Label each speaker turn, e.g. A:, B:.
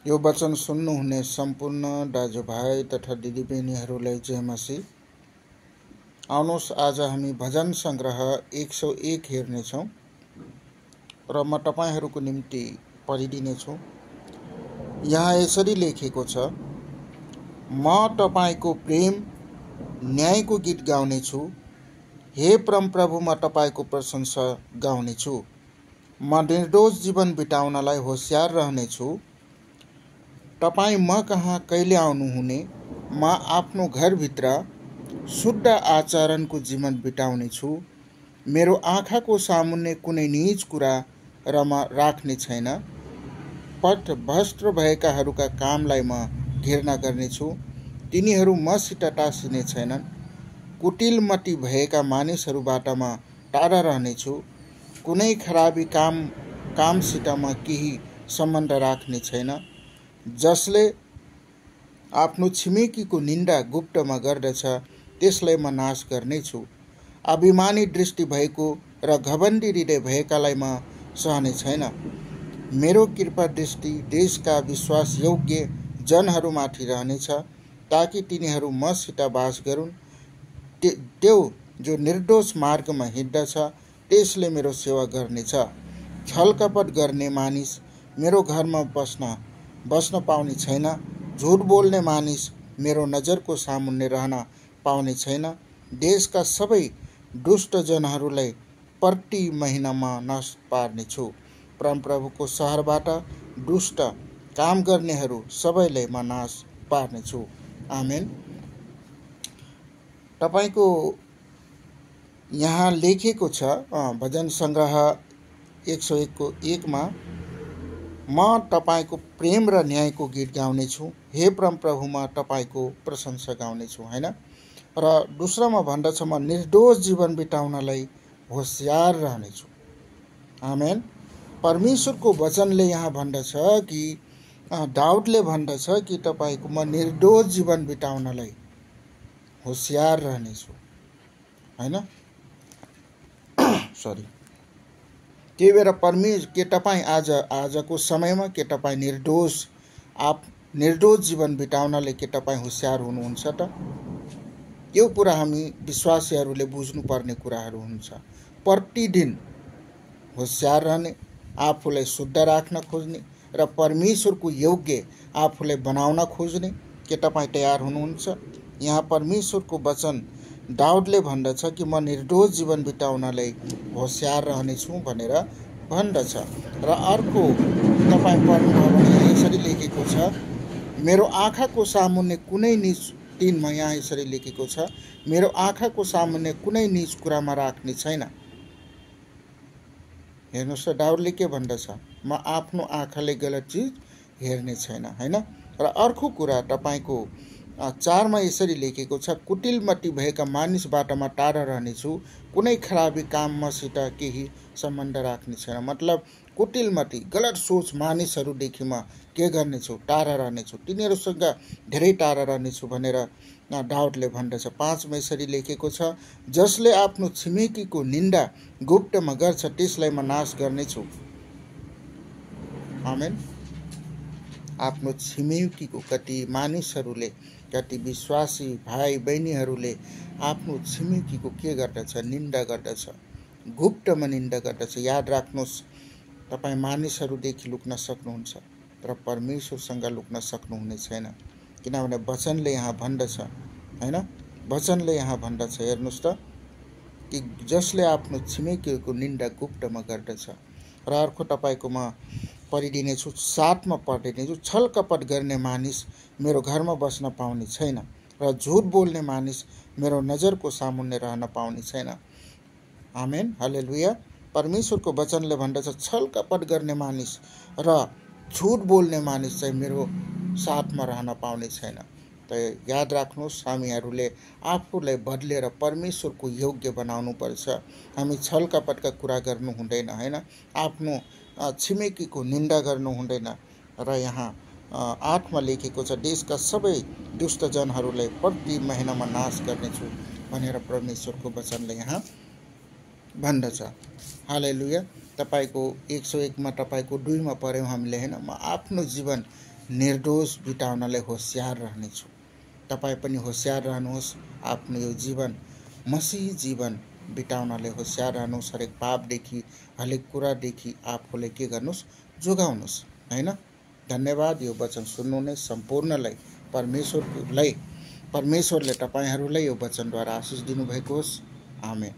A: यो वचन सुन्नुहुने सम्पूर्ण दाजुभाइ तथा दिदीबहिनीहरूलाई जय मसीह। आउनुहोस् आज हामी भजन सङ्ग्रह 101 हेर्नेछौँ र म तपाईहरूको निम्ति पढिदिनेछु। यहाँ यसरी लेखेको छ, म तपाईको प्रेम न्यायको गीत गाउनेछु। हे परमप्रभु, म तपाईको प्रशंसा गाउनेछु। म निर्दोष जीवन बिताउनलाई होशियार रहनेछु। तपाईँ म कहाँ कहिले आउनुहुने? म आफ्नो घरभित्र शुद्ध आचरणको जीवन बिताउनेछु। मेरो आँखाको सामुन्ने कुनै नीच कुरा र म राख्ने छैन। पथभ्रष्ट भएकाहरूका कामलाई म घृणा गर्नेछु। तिनीहरू मसित टाँसिने छैनन्। कुटिलमती भएका मानिसहरूबाट म टाढा रहनेछु। कुनै खराबी कामसित म केही सम्बन्ध राख्ने छैन। जसले आफ्नो छिमेकीको निन्दा गुप्तमा गर्दछ, त्यसलाई म नाश गर्नेछु। अभिमानी दृष्टि भएको र घमण्डी हृदय भएकालाई म सहने छैन। मेरो कृपा दृष्टि देशका विश्वासयोग्य जनहरूमाथि रहनेछ, ताकि तिनीहरू मसित बास गरून्। त्यो जो निर्दोष मार्गमा हिँड्दछ, त्यसले मेरो सेवा गर्नेछ। छलकपट गर्ने मानिस मेरो घरमा बस्न पाउने छैन। झुट बोल्ने मानिस मेरो नजरको सामुन्ने रहन पाउने छैन। देशका सबै दुष्ट जनहरूलाई प्रति महिनामा नाश पार्नेछु। परमप्रभुको सहरबाट दुष्ट काम गर्नेहरू सबैलाई म नाश पार्नेछु। आमेन। तपाईको यहाँ लेखेको छ भजन सङ्ग्रह 101 को 1 मा, म तपाईको प्रेम र न्यायको गीत गाउनेछु। हे परमप्रभु, म तपाईको प्रशंसा गाउनेछु, हैन। र दोस्रोमा भन्दछ, म निर्दोष जीवन बिताउनलाई होशियार रहनेछु। आमेन। परमेश्वरको वचनले यहाँ भन्दछ कि दाउदले भन्दछ कि तपाईको म निर्दोष जीवन बिताउनलाई होशियार रहनेछु, हैन। सरी। त्यही भएर के तपाईँ आजको समयमा के तपाईँ निर्दोष जीवन बिताउनले के तपाईँ होशियार हुनुहुन्छ त? यो कुरा हामी विश्वासीहरूले बुझ्नुपर्ने कुराहरू हुन्छ। प्रतिदिन होशियार रहने, आफूलाई शुद्ध राख्न खोज्ने र परमेश्वरको योग्य आफूलाई बनाउन खोज्ने के तपाईँ तयार हुनुहुन्छ? यहाँ परमेश्वरको वचन दाउदले भन्दछ कि म निर्दोष जीवन बिताउनलाई होशियार रहनेछु भनेर भन्दछ। र अर्को तपाईँ पढ्नुभयो भने यसरी लेखेको छ, मेरो आँखाको सामुन्ने कुनै नीच, 3 मा यहाँ यसरी लेखेको छ, मेरो आँखाको सामुन्ने कुनै नीच कुरामा राख्ने छैन। हेर्नुहोस् त, दाउदले के भन्दछ? म आफ्नो आँखाले गलत चिज हेर्ने छैन, हैन। र अर्को कुरा तपाईको 4 मा यसरी लेखेको छ, कुटिलमती भएका मानिसबाट म टाढा रहनेछु। कुनै खराबी काम मसित केही सम्बन्ध राख्ने छैन। मतलब कुटिलमती गलत सोच मानिसहरूदेखि म के गर्नेछु? टाढा रहनेछु। तिनीहरूसँग धेरै टाढा रहनेछु भनेर दाउदले भन्दछ। 5 मा यसरी लेखेको छ, जसले आफ्नो छिमेकीको निन्दा गुप्तमा गर्छ, त्यसलाई म नाश गर्नेछु। आमेन। आफ्नो छिमेकीको, कति मानिसहरूले, कति विश्वासी भाइ बहिनीहरूले आफ्नो छिमेकीको के गर्दछ? निन्दा गर्दछ, गुप्तमा निन्दा गर्दछ। याद राख्नुहोस्, तपाईँ मानिसहरूदेखि लुक्न सक्नुहुन्छ तर परमेश्वरसँग लुक्न सक्नुहुने छैन। किनभने वचनले यहाँ भन्दछ, हैन। वचनले यहाँ भन्दछ, हेर्नुहोस् त, कि जसले आफ्नो छिमेकीको निन्दा गुप्तमा गर्दछ। र अर्को तपाईँको म पढिदिनेछु, 7 मा पढिदिनेछु, छल कपट गर्ने मानिस मेरो घरमा बस्न पाउने छैन र झुट बोल्ने मानिस मेरो नजरको सामुन्ने रहन पाउने छैन। आमेन, हालेलुया। परमेश्वरको वचनले भन्दछ, छल कपट गर्ने मानिस र झुट बोल्ने मानिस चाहिँ मेरो साथमा रहन पाउने छैन। त याद राख्नुहोस्, हामीहरूले आफूलाई बदलेर परमेश्वरको योग्य बनाउनु पर्छ। हामी छल कपटका कुरा गर्नु हुँदैन, हैन। आफ्नो छिमेकीको निन्दा गर्नु हुँदैन। र यहाँ 8 मा लेखेको छ, देशका सबै दुष्ट जनहरूलाई प्रति महिनामा नाश गर्नेछु भनेर परमेश्वरको वचनले यहाँ भन्दछ। हालेलुया। तपाईको 101 मा, तपाईको 2 मा पढ्यौँ हामीले, हैन। म आफ्नो जीवन निर्दोष बिताउनलाई होशियार रहनेछु। तपाईँ पनि होशियार रहनुहोस्। आफ्नो यो जीवन मसीही जीवन बिताउनले होशियार रहनुहोस्। हरेक पापदेखि हरेक कुरादेखि आफूलाई के गर्नुहोस्, जोगाउनुहोस् हैन। धन्यवाद। यो वचन सुन्नुहुने सम्पूर्णलाई परमेश्वरले तपाईहरूलाई यो वचनद्वारा आशिष दिनुभएको होस्। आमेन।